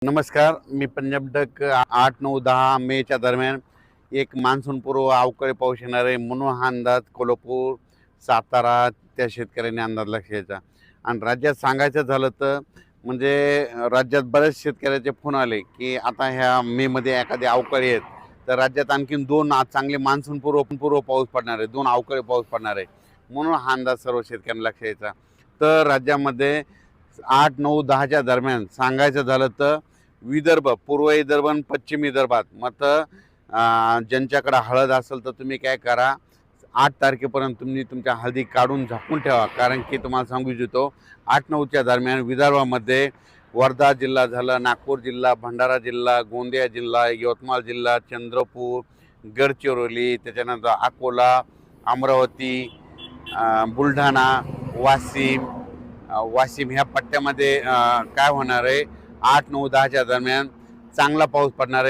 नमस्कार, मी पंजाब डक 8, 9, 10 मेच्या दरम्यान एक मान्सूनपूर्व अवकाळी पाऊस येणार आहे म्हणून हा अंदाज कोल्हापूर, सातारा त्या शेतकऱ्यांनी अंदाज लक्षायचा. आणि राज्यात सांगायचं झालं तर म्हणजे राज्यात बरेच शेतकऱ्याचे फोन आले की आता ह्या मेमध्ये एखादी अवकाळी आहेत तर राज्यात आणखीन 2 चांगले मान्सूनपूर्व पाऊस पडणार आहे, 2 अवकाळी पाऊस पडणार आहे म्हणून हा अंदाज सर्व शेतकऱ्यांना लक्षायचा. तर राज्यामध्ये 8, 9, 10च्या दरम्यान सांगायचं झालं तर विदर्भ, पूर्व विदर्भ आणि पश्चिम विदर्भात मग ज्यांच्याकडे हळद असेल तर तुम्ही काय करा, 8 तारखेपर्यंत तुम्ही तुमच्या हळदी काढून झाकून ठेवा. कारण की तुम्हाला सांगू इच्छितो 8, 9च्या दरम्यान विदर्भामध्ये वर्धा जिल्हा झालं, नागपूर जिल्हा, भंडारा जिल्हा, गोंदिया जिल्हा, यवतमाळ जिल्हा, चंद्रपूर, गडचिरोली, त्याच्यानंतर अकोला, अमरावती, बुलढाणा, वाशिम ह्या पट्ट्यामध्ये काय होणार आहे 8, 9, 10च्या दरम्यान चांगला पाऊस पडणार आहे.